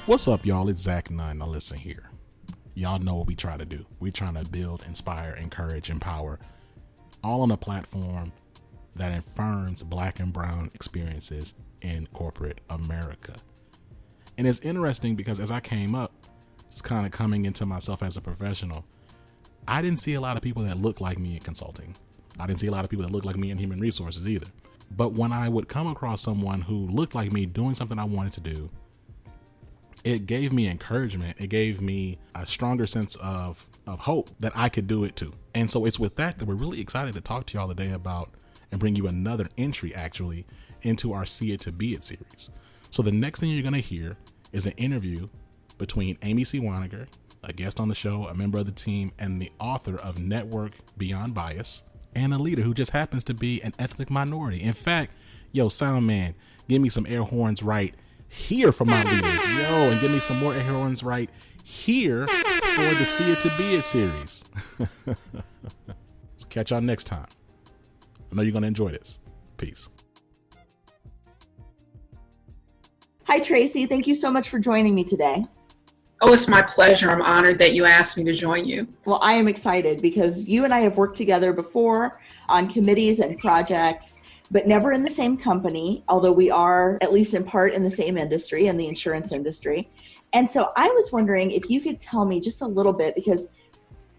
What's up, y'all? It's Zach Nunn. Now listen here. Y'all know what we try to do. We're trying to build, inspire, encourage, empower, all on a platform that affirms Black and brown experiences in corporate America. And it's interesting because as I came up, just kind of coming into myself as a professional, I didn't see a lot of people that looked like me in consulting. I didn't see a lot of people that looked like me in human resources either. But when I would come across someone who looked like me doing something I wanted to do, it gave me encouragement. It gave me a stronger sense of hope that I could do it too. And so it's with that we're really excited to talk to y'all today about and bring you another entry actually into our See It to Be It series. So the next thing you're going to hear is an interview between Amy C. Waniger, a guest on the show, a member of the team, and the author of Network Beyond Bias, and a leader who just happens to be an ethnic minority. In fact, yo, sound man, give me some air horns right here for my leaders, yo, and give me some more air horns right here for the See It to Be It series. So catch y'all next time. I know you're going to enjoy this. Peace. Hi, Traci. Thank you so much for joining me today. Oh, it's my pleasure. I'm honored that you asked me to join you. Well, I am excited because you and I have worked together before on committees and projects, but never in the same company, although we are, at least in part, in the same industry, in the insurance industry. And so I was wondering if you could tell me just a little bit, because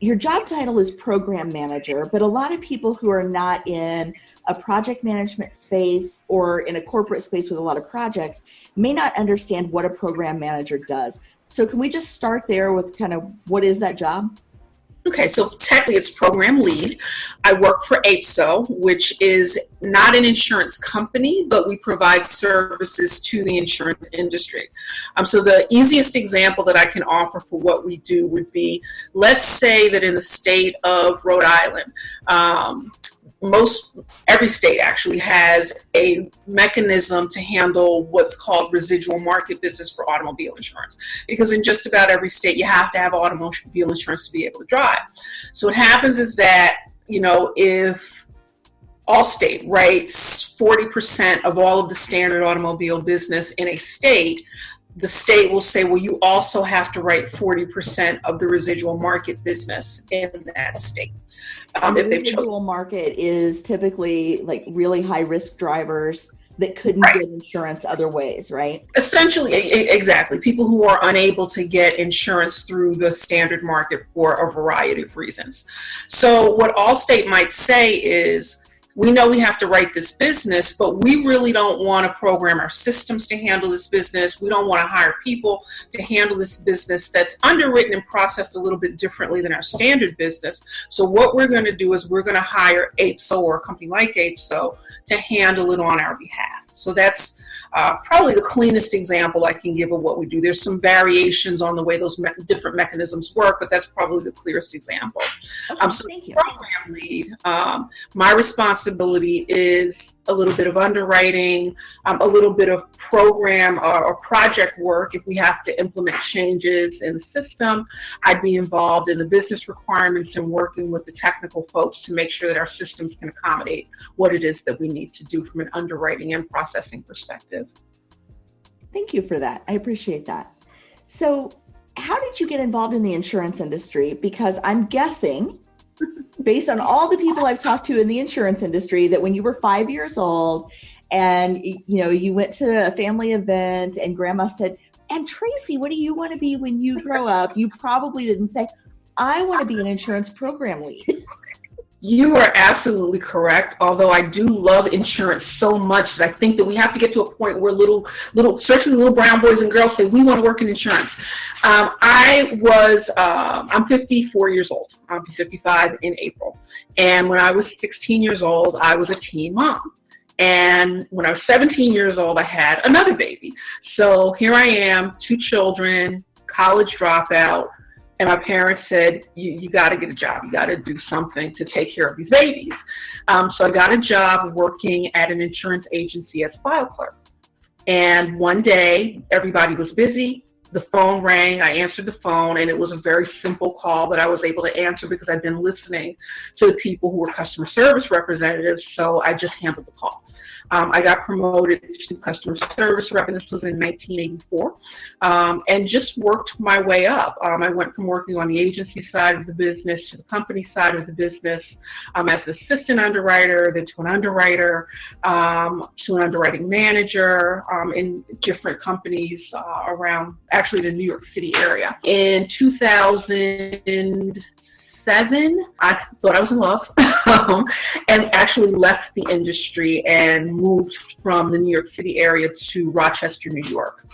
your job title is program manager, but a lot of people who are not in a project management space or in a corporate space with a lot of projects may not understand what a program manager does. So can we just start there with kind of what is that job? Okay, so technically it's program lead. I work for APSO, which is not an insurance company, but we provide services to the insurance industry. So the easiest example that I can offer for what we do would be, let's say that in the state of Rhode Island, every state actually has a mechanism to handle what's called residual market business for automobile insurance, because in just about every state you have to have automobile insurance to be able to drive. So what happens is that, if Allstate writes 40% of all of the standard automobile business in a state, the state will say, well, you also have to write 40% of the residual market business in that state. The residual market is typically like really high risk drivers that couldn't get insurance other ways, right? Essentially, exactly. People who are unable to get insurance through the standard market for a variety of reasons. So what Allstate might say is, we know we have to write this business, but we really don't want to program our systems to handle this business. We don't want to hire people to handle this business that's underwritten and processed a little bit differently than our standard business. So what we're going to do is we're going to hire APSO or a company like APSO to handle it on our behalf. So that's probably the cleanest example I can give of what we do. There's some variations on the way those different mechanisms work, but that's probably the clearest example. Okay, so program lead, my responsibility is a little bit of underwriting, a little bit of program or project work. If we have to implement changes in the system, I'd be involved in the business requirements and working with the technical folks to make sure that our systems can accommodate what it is that we need to do from an underwriting and processing perspective. Thank you for that. I appreciate that. So how did you get involved in the insurance industry? Because I'm guessing, based on all the people I've talked to in the insurance industry, that when you were 5 years old and you went to a family event and grandma said, "And Traci, what do you want to be when you grow up?" You probably didn't say, "I want to be an insurance program lead." You are absolutely correct. Although I do love insurance so much that I think that we have to get to a point where especially little brown boys and girls say, we want to work in insurance. I'm 54 years old. I'll be 55 in April. And when I was 16 years old, I was a teen mom. And when I was 17 years old, I had another baby. So here I am, 2 children, college dropout. And my parents said, you got to get a job. You got to do something to take care of these babies. So I got a job working at an insurance agency as file clerk. And one day, everybody was busy. The phone rang. I answered the phone, and it was a very simple call that I was able to answer because I'd been listening to the people who were customer service representatives, so I just handled the call. I got promoted to customer service rep, and this was in 1984, and just worked my way up. I went from working on the agency side of the business to the company side of the business, as an assistant underwriter, then to an underwriter, to an underwriting manager in different companies around actually the New York City area. In 2007, I thought I was in love and actually left the industry and moved from the New York City area to Rochester, New York.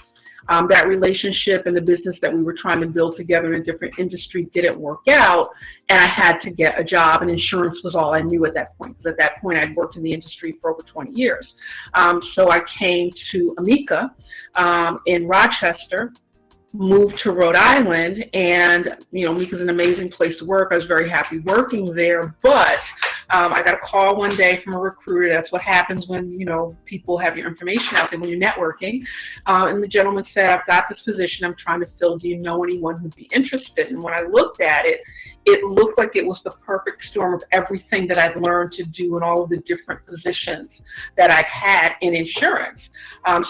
That relationship and the business that we were trying to build together in a different industry didn't work out, and I had to get a job, and insurance was all I knew at that point. Because at that point, I'd worked in the industry for over 20 years. So I came to Amica in Rochester, moved to Rhode Island, and Amica's an amazing place to work. I was very happy working there, but I got a call one day from a recruiter. That's what happens when people have your information out there when you're networking. And the gentleman said, "I've got this position I'm trying to fill. Do you know anyone who'd be interested?" And when I looked at it, it looked like it was the perfect storm of everything that I've learned to do in all of the different positions that I've had in insurance.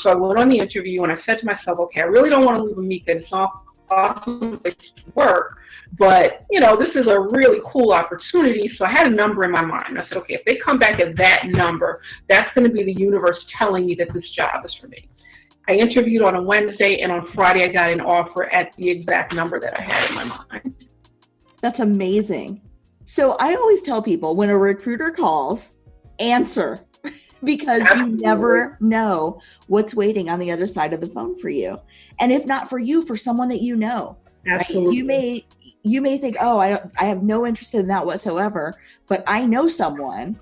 So I went on the interview and I said to myself, okay, I really don't want to leave Amica. It's an awesome place to work, but this is a really cool opportunity. So I had a number in my mind. I said, okay, if they come back at that number, that's going to be the universe telling me that this job is for me. I interviewed on a Wednesday, and on Friday I got an offer at the exact number that I had in my mind. That's amazing. So I always tell people, when a recruiter calls, answer, because Absolutely. You never know what's waiting on the other side of the phone for you. And if not for you, for someone that you know. Absolutely. Right? You may think, oh, I have no interest in that whatsoever, but I know someone.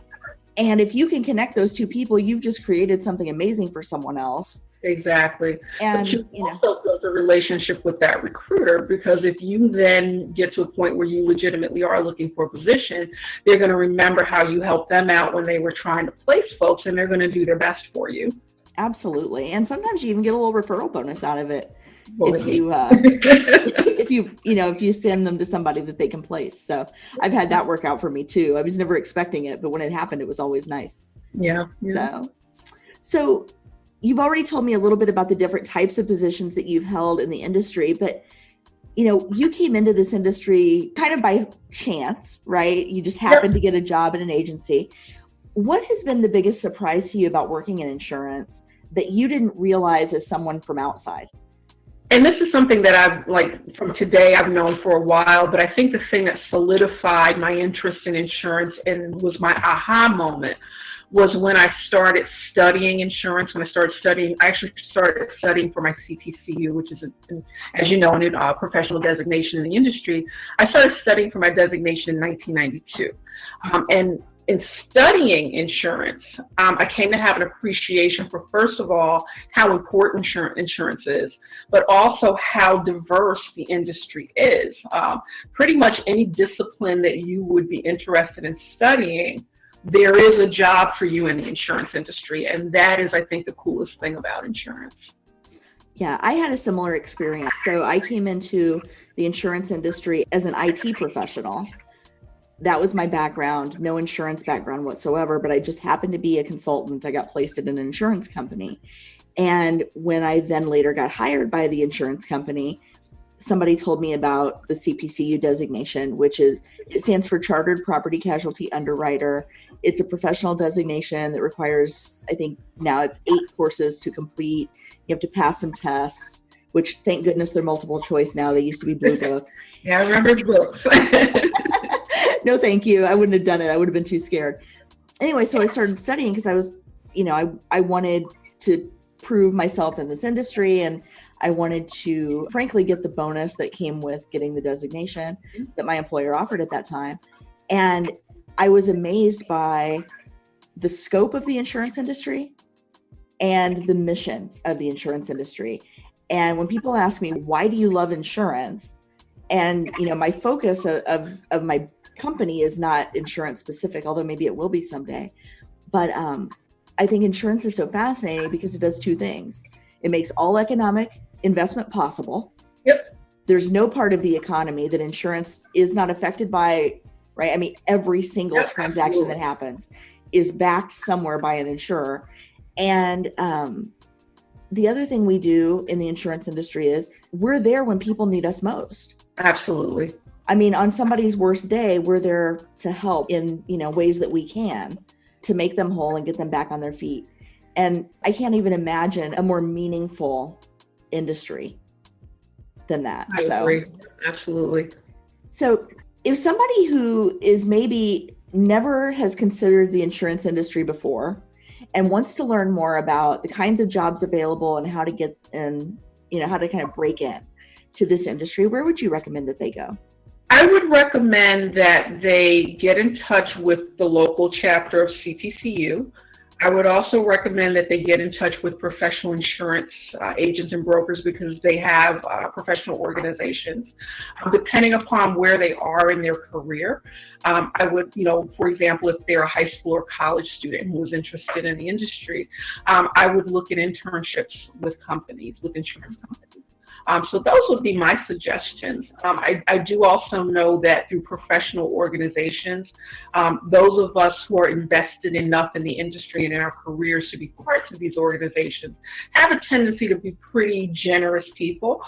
And if you can connect those two people, you've just created something amazing for someone else. Exactly. And but you also build a relationship with that recruiter, because if you then get to a point where you legitimately are looking for a position, they're going to remember how you helped them out when they were trying to place folks, and they're going to do their best for you. Absolutely. And sometimes you even get a little referral bonus out of it. Well, if you send them to somebody that they can place. So I've had that work out for me too. I was never expecting it, but when it happened, it was always nice. Yeah. So you've already told me a little bit about the different types of positions that you've held in the industry, but you came into this industry kind of by chance, right? You just happened to get a job in an agency. What has been the biggest surprise to you about working in insurance that you didn't realize as someone from outside? And this is something that from today, I've known for a while, but I think the thing that solidified my interest in insurance and was my aha moment was when I started studying insurance. When I actually started studying for my CPCU, which is, as you know, a professional designation in the industry. I started studying for my designation in 1992. And in studying insurance, I came to have an appreciation for, first of all, how important insurance is, but also how diverse the industry is. Pretty much any discipline that you would be interested in studying, there is a job for you in the insurance industry. And that is, I think, the coolest thing about insurance. Yeah, I had a similar experience. So I came into the insurance industry as an IT professional. That was my background, no insurance background whatsoever, but I just happened to be a consultant. I got placed at an insurance company. And when I then later got hired by the insurance company, somebody told me about the CPCU designation, it stands for Chartered Property Casualty Underwriter. It's a professional designation that requires, I think now it's 8 courses to complete. You have to pass some tests, which thank goodness they're multiple choice now. They used to be Blue Book. Yeah, I remember books. No, thank you. I wouldn't have done it. I would have been too scared. Anyway, so I started studying because I was, I wanted to prove myself in this industry, and I wanted to, frankly, get the bonus that came with getting the designation that my employer offered at that time. And I was amazed by the scope of the insurance industry and the mission of the insurance industry. And when people ask me, why do you love insurance? And, my focus of my company is not insurance specific, although maybe it will be someday. But I think insurance is so fascinating because it does 2 things. It makes all economic investment possible. Yep. There's no part of the economy that insurance is not affected by, right? I mean, every single transaction that happens. is backed somewhere by an insurer. And the other thing we do in the insurance industry is we're there when people need us most. Absolutely. I mean, on somebody's worst day, we're there to help in, ways that we can to make them whole and get them back on their feet. And I can't even imagine a more meaningful industry than that. I agree. Absolutely. So if somebody who is maybe never has considered the insurance industry before and wants to learn more about the kinds of jobs available and how to get in, how to kind of break in to this industry, where would you recommend that they go? I would recommend that they get in touch with the local chapter of CTCU. I would also recommend that they get in touch with professional insurance agents and brokers, because they have professional organizations. Depending upon where they are in their career, I would, for example, if they're a high school or college student who is interested in the industry, I would look at internships with companies, with insurance companies. So those would be my suggestions. I do also know that through professional organizations, those of us who are invested enough in the industry and in our careers to be parts of these organizations have a tendency to be pretty generous people.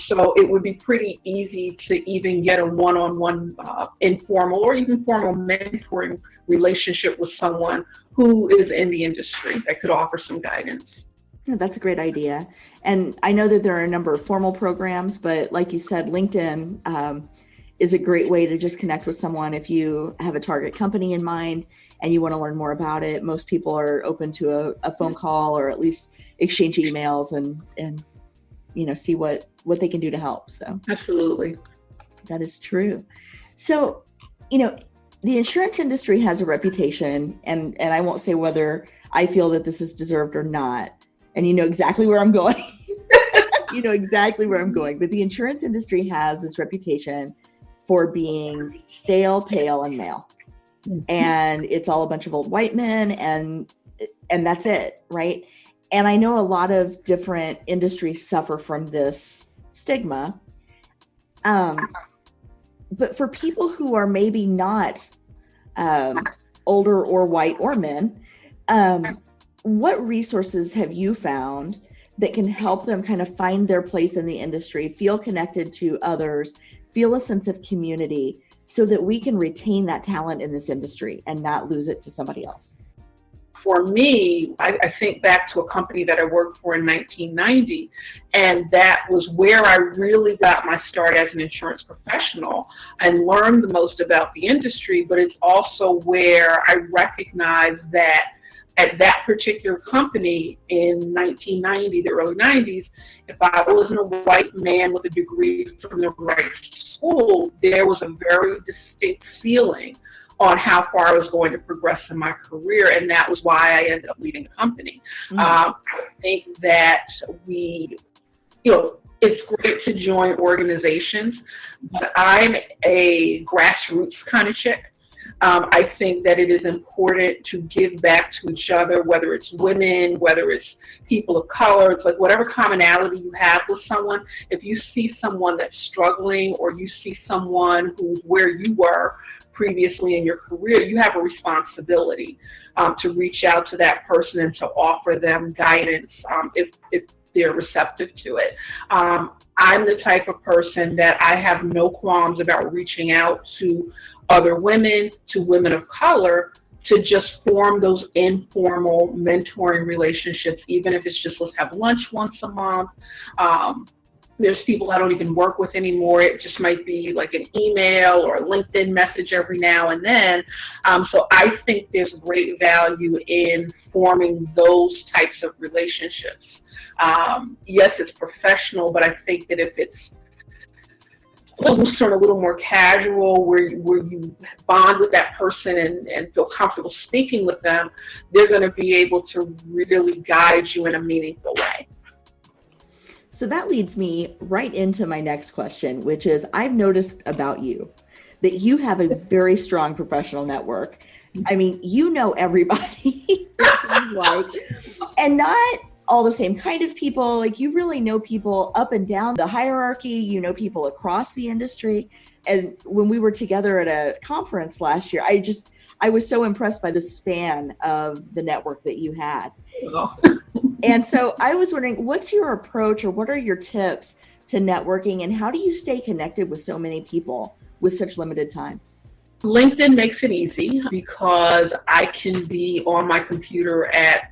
So it would be pretty easy to even get a one-on-one informal or even formal mentoring relationship with someone who is in the industry that could offer some guidance. Yeah, that's a great idea. And I know that there are a number of formal programs, but like you said, LinkedIn is a great way to just connect with someone if you have a target company in mind and you want to learn more about it. Most people are open to a phone call or at least exchange emails and see what they can do to help. So absolutely. That is true. So, the insurance industry has a reputation, and I won't say whether I feel that this is deserved or not. And you know exactly where I'm going. But the insurance industry has this reputation for being stale, pale, and male. And it's all a bunch of old white men, and that's it, right? And I know a lot of different industries suffer from this stigma. But for people who are maybe not older or white or men, what resources have you found that can help them kind of find their place in the industry, feel connected to others, feel a sense of community, so that we can retain that talent in this industry and not lose it to somebody else? For me, I think back to a company that I worked for in 1990, and that was where I really got my start as an insurance professional and learned the most about the industry, but it's also where I recognized that at that particular company in 1990, the early 90s, if I wasn't a white man with a degree from the right school, there was a very distinct feeling on how far I was going to progress in my career, and that was why I ended up leading the company. Mm-hmm. I think that it's great to join organizations, but I'm a grassroots kind of chick. I think that it is important to give back to each other, whether it's women, whether it's people of color. It's like whatever commonality you have with someone, if you see someone that's struggling or you see someone who's where you were previously in your career, you have a responsibility to reach out to that person and to offer them guidance if they're receptive to it. I'm the type of person that I have no qualms about reaching out to other women, to women of color, to just form those informal mentoring relationships, even if it's just let's have lunch once a month. There's people I don't even work with anymore. It just might be like an email or a LinkedIn message every now and then. So I think there's great value in forming those types of relationships. Yes, it's professional, but I think that if it's a little more casual, where you bond with that person and feel comfortable speaking with them, they're going to be able to really guide you in a meaningful way. So that leads me right into my next question, which is, I've noticed about you that you have a very strong professional network. I mean, you know everybody, it seems like, and not all the same kind of people. Like, you really know people up and down the hierarchy, you know people across the industry. And when we were together at a conference last year, I was so impressed by the span of the network that you had. Oh. And so I was wondering, what's your approach or what are your tips to networking, and how do you stay connected with so many people with such limited time? LinkedIn makes it easy because I can be on my computer at,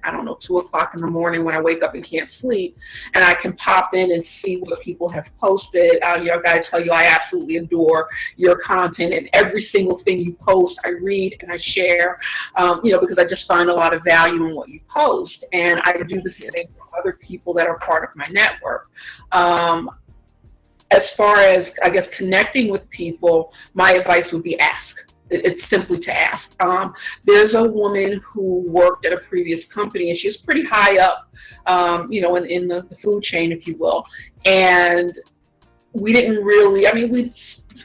2 o'clock in the morning when I wake up and can't sleep, and I can pop in and see what people have posted. I gotta tell you, I absolutely adore your content, and every single thing you post, I read and I share, because I just find a lot of value in what you post, and I do the same for other people that are part of my network. As far as, I guess, connecting with people, my advice would be ask. It's simply to ask. There's a woman who worked at a previous company, and she was pretty high up, in the food chain, if you will. And we didn't really, we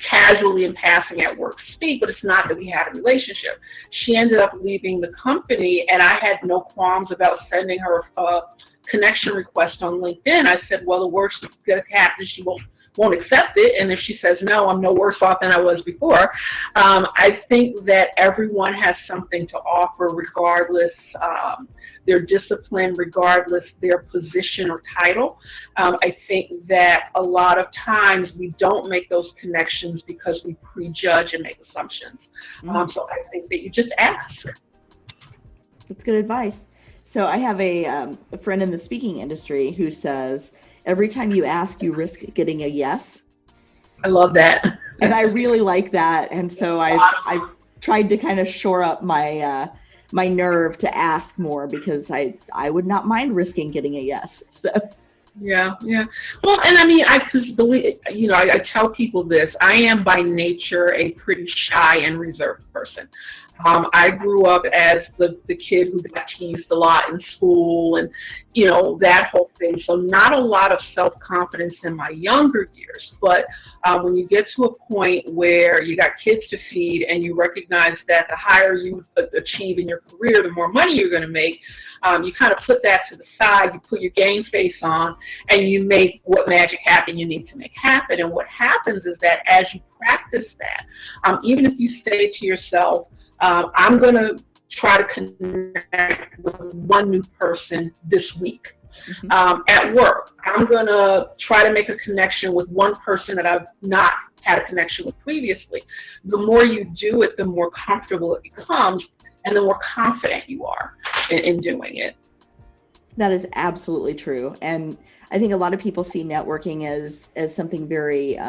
casually in passing at work speak, but it's not that we had a relationship. She ended up leaving the company, and I had no qualms about sending her a connection request on LinkedIn. I said, well, the worst that's going to happen is she won't accept it, and if she says no, I'm no worse off than I was before. I think that everyone has something to offer, regardless their discipline, regardless their position or title. I think that a lot of times we don't make those connections because we prejudge and make assumptions. So I think that you just ask. That's good advice. So I have a friend in the speaking industry who says, every time you ask, you risk getting a yes. I love that. And I really like that. And so I've tried to kind of shore up my my nerve to ask more, because I would not mind risking getting a yes. So yeah. Well, and I just believe, I tell people this. I am by nature a pretty shy and reserved person. I grew up as the kid who got teased a lot in school, and that whole thing. So not a lot of self-confidence in my younger years. But when you get to a point where you got kids to feed, and you recognize that the higher you achieve in your career, the more money you're going to make, you kind of put that to the side. You put your game face on, and you make what magic happen you need to make happen. And what happens is that as you practice that, even if you say to yourself, I'm going to try to connect with one new person this week. At work, I'm going to try to make a connection with one person that I've not had a connection with previously. The more you do it, the more comfortable it becomes, and the more confident you are in doing it. That is absolutely true. And I think a lot of people see networking as something very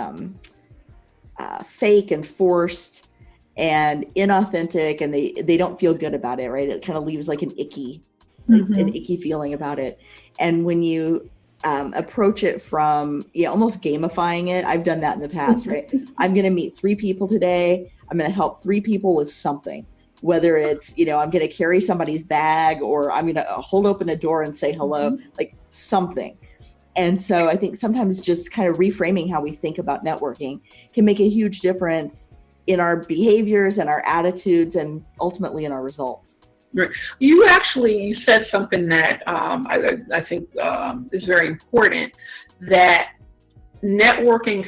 fake and forced and inauthentic, and they don't feel good about it, right? It kind of leaves like an icky feeling about it. And when you approach it from almost gamifying it, I've done that in the past, right? I'm going to meet 3 people today. I'm going to help 3 people with something, whether it's I'm going to carry somebody's bag, or I'm going to hold open a door and say hello, like something. And so I think sometimes just kind of reframing how we think about networking can make a huge difference in our behaviors and our attitudes, and ultimately in our results. Right. You said something that I think is very important, that networking,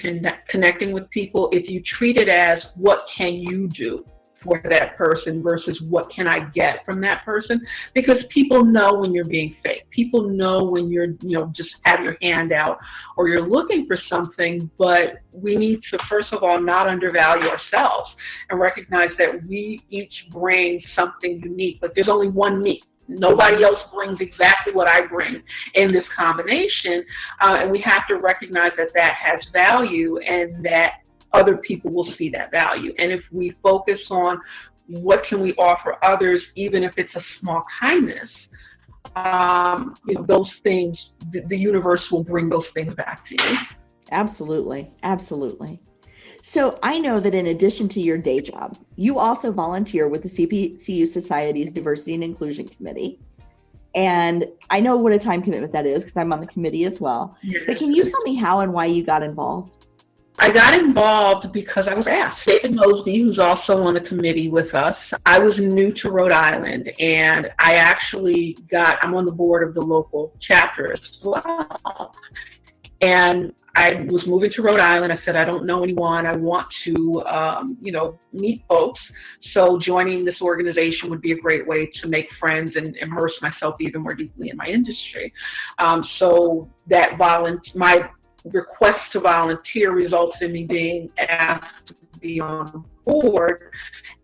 connecting with people, if you treat it as what can you do for that person versus what can I get from that person, because people know when you're being fake. People know when you're, just have your hand out or you're looking for something. But we need to, first of all, not undervalue ourselves and recognize that we each bring something unique. Like there's only one me. Nobody else brings exactly what I bring in this combination. And we have to recognize that that has value, and that other people will see that value. And if we focus on what can we offer others, even if it's a small kindness, those things, the universe will bring those things back to you. Absolutely. Absolutely. So I know that in addition to your day job, you also volunteer with the CPCU Society's Diversity and Inclusion Committee. And I know what a time commitment that is, because I'm on the committee as well. Yes. But can you tell me how and why you got involved? I got involved because I was asked. David Mosby, who's also on the committee with us, I was new to Rhode Island, and I'm on the board of the local chapter as well. And I was moving to Rhode Island. I said, I don't know anyone. I want to, meet folks. So joining this organization would be a great way to make friends and immerse myself even more deeply in my industry. So that my request to volunteer resulted in me being asked to be on board.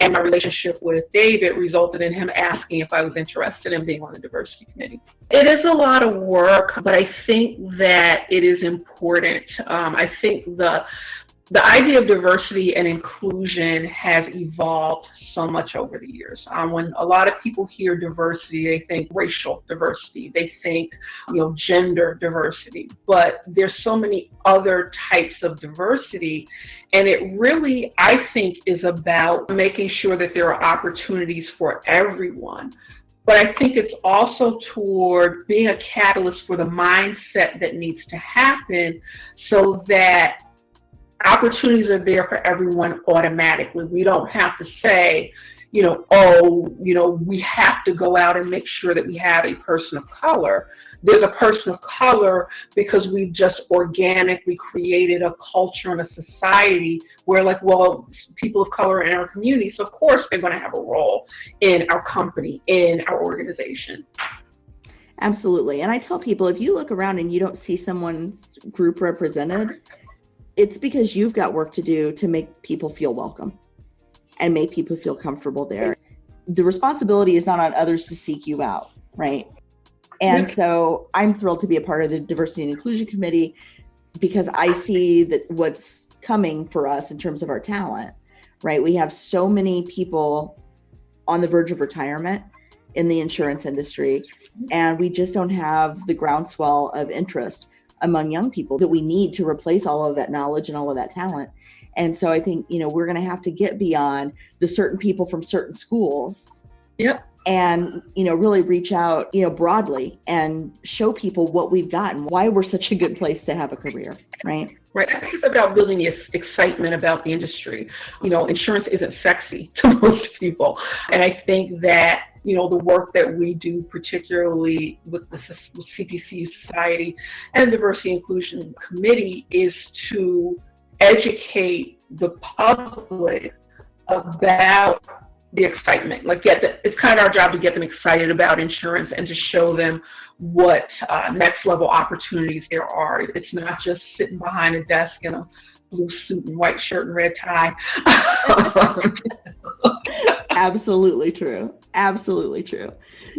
And my relationship with David resulted in him asking if I was interested in being on the diversity committee. It is a lot of work, but I think that it is important. I think the idea of diversity and inclusion has evolved so much over the years. When a lot of people hear diversity, they think racial diversity, they think, gender diversity, but there's so many other types of diversity. And it really, I think, is about making sure that there are opportunities for everyone. But I think it's also toward being a catalyst for the mindset that needs to happen so that opportunities are there for everyone automatically. We don't have to say, we have to go out and make sure that we have a person of color. There's a person of color because we've just organically created a culture and a society where people of color are in our community, so of course they're going to have a role in our company, in our organization. Absolutely. And I tell people, if you look around and you don't see someone's group represented, it's because you've got work to do to make people feel welcome and make people feel comfortable there. The responsibility is not on others to seek you out, right? And so I'm thrilled to be a part of the Diversity and Inclusion Committee because I see that what's coming for us in terms of our talent, right? We have so many people on the verge of retirement in the insurance industry, and we just don't have the groundswell of interest among young people that we need to replace all of that knowledge and all of that talent. And so I think, we're going to have to get beyond the certain people from certain schools. Yep. And, really reach out, broadly and show people what we've got and why we're such a good place to have a career, right? Right. I think it's about building the excitement about the industry. Insurance isn't sexy to most people. And I think that, the work that we do, particularly with CPC Society and Diversity and Inclusion Committee, is to educate the public about the excitement. It's kind of our job to get them excited about insurance and to show them what next level opportunities there are. It's not just sitting behind a desk in a blue suit and white shirt and red tie. Absolutely true. Absolutely true.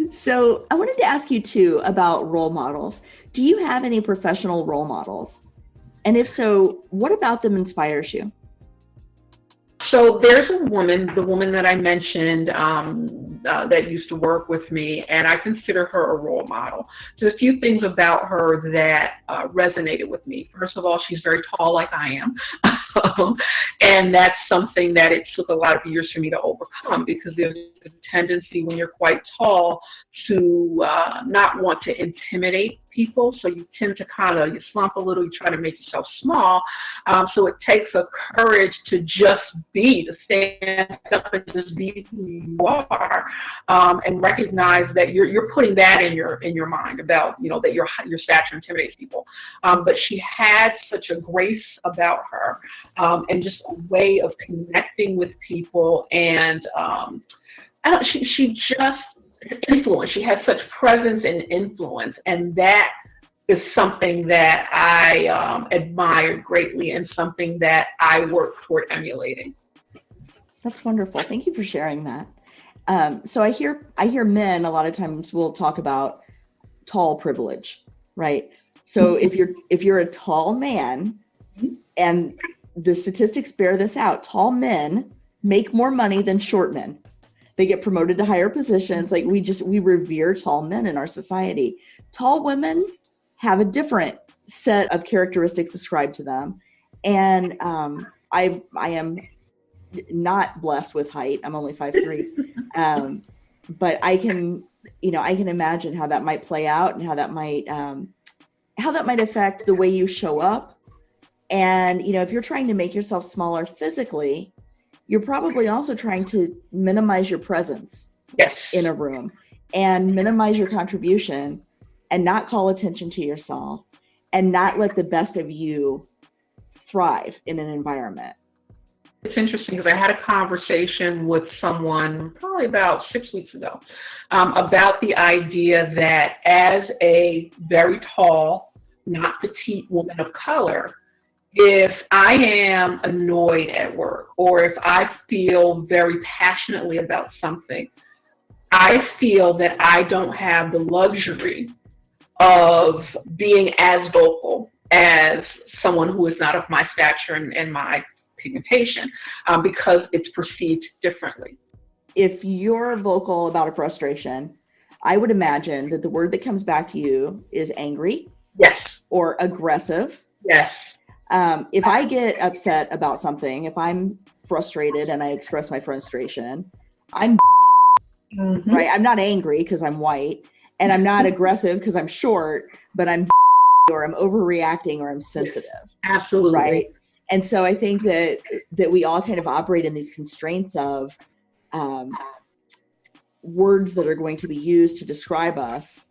So I wanted to ask you too about role models. Do you have any professional role models? And if so, what about them inspires you? So there's the woman that I mentioned that used to work with me, and I consider her a role model. There's a few things about her that resonated with me. First of all, she's very tall like I am. And that's something that it took a lot of years for me to overcome, because there's a tendency when you're quite tall to not want to intimidate people. So you tend to you slump a little, you try to make yourself small. So it takes a courage to just to stand up and just be who you are, and recognize that you're putting that in your mind about, that your stature intimidates people. But she had such a grace about her, and just a way of connecting with people, and she just influence. She had such presence and influence, and that is something that I admired greatly, and something that I work toward emulating. That's wonderful. Thank you for sharing that. So I hear men a lot of times will talk about tall privilege, right? So if you're a tall man, and the statistics bear this out, tall men make more money than short men. They get promoted to higher positions. We revere tall men in our society. Tall women have a different set of characteristics ascribed to them. And I am not blessed with height. I'm only 5'3". But I can imagine how that might play out, and how that might affect the way you show up. And, if you're trying to make yourself smaller physically, you're probably also trying to minimize your presence in a room and minimize your contribution and not call attention to yourself. and not let the best of you thrive in an environment? It's interesting because I had a conversation with someone probably about 6 weeks ago about the idea that as a very tall, not petite woman of color, if I am annoyed at work or if I feel very passionately about something, I feel that I don't have the luxury of being as vocal as someone who is not of my stature and my pigmentation, because it's perceived differently. If you're vocal about a frustration, I would imagine that the word that comes back to you is angry. Yes. Or aggressive. Yes. If I get upset about something, if I'm frustrated and I express my frustration, I'm right. I'm not angry because I'm white, and I'm not aggressive because I'm short, but I'm or I'm overreacting or I'm sensitive. Absolutely. Right. And so I think that we all kind of operate in these constraints of words that are going to be used to describe us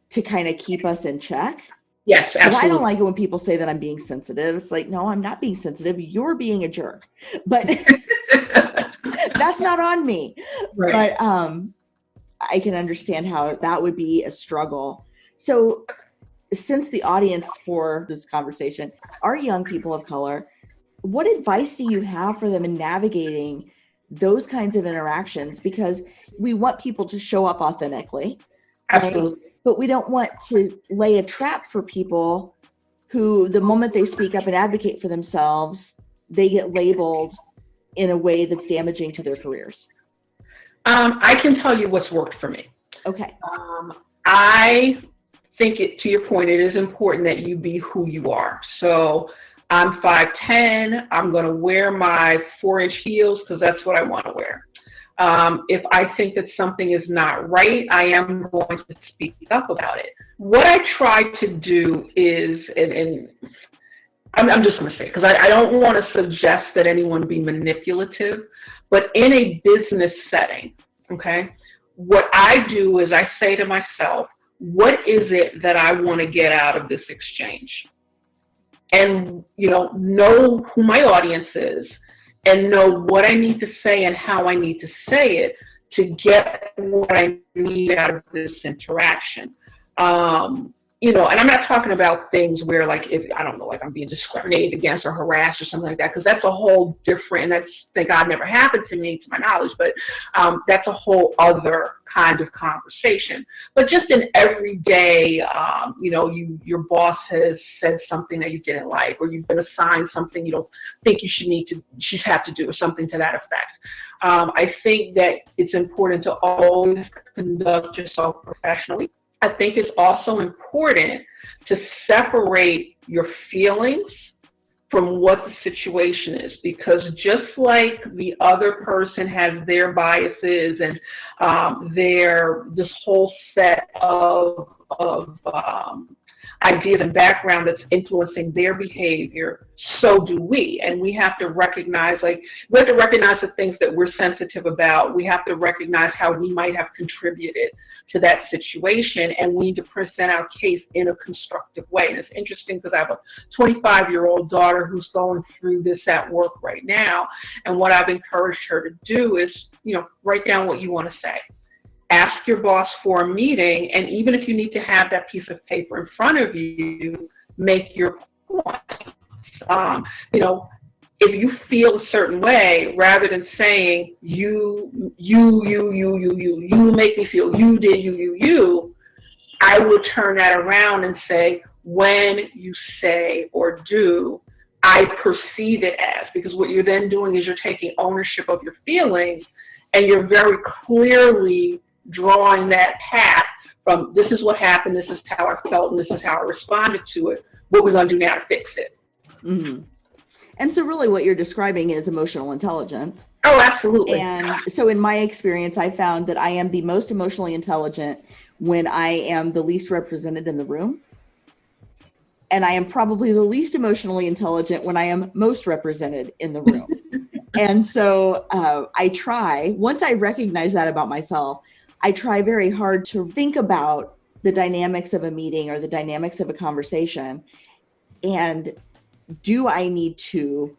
to kind of keep us in check. Yes, absolutely. Because I don't like it when people say that I'm being sensitive. It's like, no, I'm not being sensitive. You're being a jerk. But that's not on me. Right. But I can understand how that would be a struggle. So since the audience for this conversation are young people of color, what advice do you have for them in navigating those kinds of interactions? Because we want people to show up authentically. Absolutely. Right? But we don't want to lay a trap for people who, the moment they speak up and advocate for themselves, they get labeled in a way that's damaging to their careers. I can tell you what's worked for me. Okay. I think to your point, it is important that you be who you are. So I'm 5'10", I'm going to wear my 4-inch heels because that's what I want to wear. If I think that something is not right, I am going to speak up about it. What I try to do is, and I'm just going to say, because I don't want to suggest that anyone be manipulative, but in a business setting, okay, what I do is I say to myself, what is it that I want to get out of this exchange? And, know who my audience is and know what I need to say and how I need to say it to get what I need out of this interaction. And I'm not talking about things where, like, if I don't know, like I'm being discriminated against or harassed or something like that, because that's a whole different, and that's, thank God, never happened to me, to my knowledge, but that's a whole other kind of conversation. But just in everyday, your boss has said something that you didn't like, or you've been assigned something you don't think you should have to do, or something to that effect. I think that it's important to always conduct yourself professionally. I think it's also important to separate your feelings from what the situation is, because just like the other person has their biases and this whole set of ideas and background that's influencing their behavior, so do we. And we have to recognize, the things that we're sensitive about. We have to recognize how we might have contributed to that situation, and we need to present our case in a constructive way. And it's interesting because I have a 25-year-old daughter who's going through this at work right now, and what I've encouraged her to do is, write down what you want to say. Ask your boss for a meeting, and even if you need to have that piece of paper in front of you, make your point. If you feel a certain way, rather than saying you make me feel you did you, I would turn that around and say, when you say or do, I perceive it as, because what you're then doing is you're taking ownership of your feelings, and you're very clearly drawing that path from, this is what happened, this is how I felt, and this is how I responded to it. What we're going to do now to fix it. Mm-hmm. And so really what you're describing is emotional intelligence. Oh, absolutely. And so in my experience, I found that I am the most emotionally intelligent when I am the least represented in the room. And I am probably the least emotionally intelligent when I am most represented in the room. And so I try, once I recognize that about myself, I try very hard to think about the dynamics of a meeting or the dynamics of a conversation? And do I need to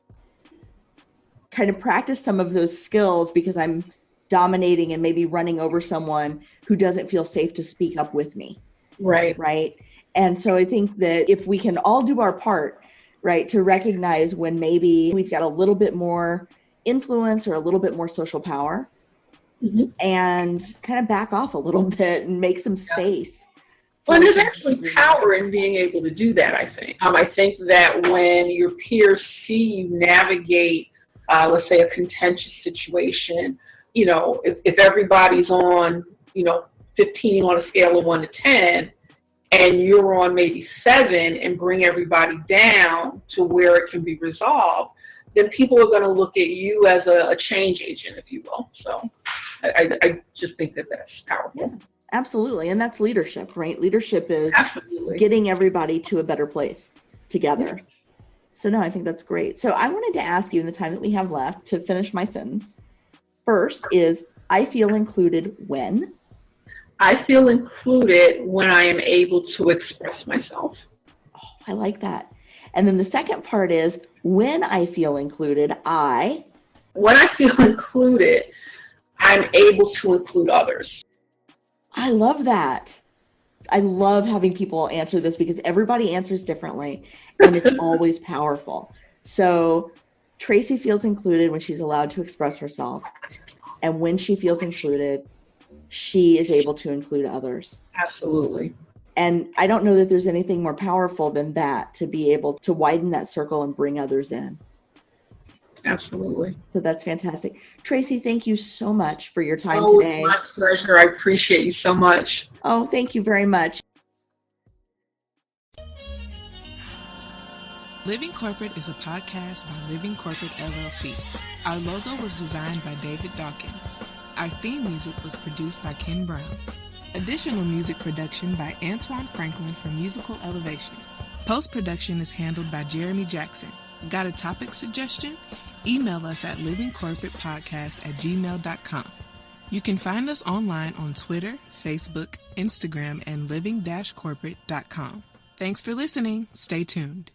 kind of practice some of those skills because I'm dominating and maybe running over someone who doesn't feel safe to speak up with me? Right. Right. And so I think that if we can all do our part, right, to recognize when maybe we've got a little bit more influence or a little bit more social power, and kind of back off a little bit and make some space. Well, there's actually power in being able to do that, I think. I think that when your peers see you navigate, let's say, a contentious situation, you know, if everybody's on, 15 on a scale of 1 to 10, and you're on maybe 7 and bring everybody down to where it can be resolved, then people are going to look at you as a change agent, if you will. So I just think that that's powerful. Yeah, absolutely. And that's leadership, right? Leadership is Absolutely. getting everybody to a better place together. So no, I think that's great. So I wanted to ask you in the time that we have left to finish my sentence. First is, I feel included when? I feel included when I am able to express myself. Oh, I like that. And then the second part is, when I feel included, When I feel included, I'm able to include others. I love that. I love having people answer this because everybody answers differently and it's always powerful. So Traci feels included when she's allowed to express herself. And when she feels included, she is able to include others. Absolutely. And I don't know that there's anything more powerful than that, to be able to widen that circle and bring others in. Absolutely. So that's fantastic. Traci, thank you so much for your time It's today. my pleasure. I appreciate you so much. Oh, thank you very much. Living Corporate is a podcast by Living Corporate LLC. Our logo was designed by David Dawkins. Our theme music was produced by Ken Brown. Additional music production by Antoine Franklin for Musical Elevation. Post-production is handled by Jeremy Jackson. Got a topic suggestion? Email us at livingcorporatepodcast@gmail.com. You can find us online on Twitter, Facebook, Instagram, and living-corporate.com. Thanks for listening. Stay tuned.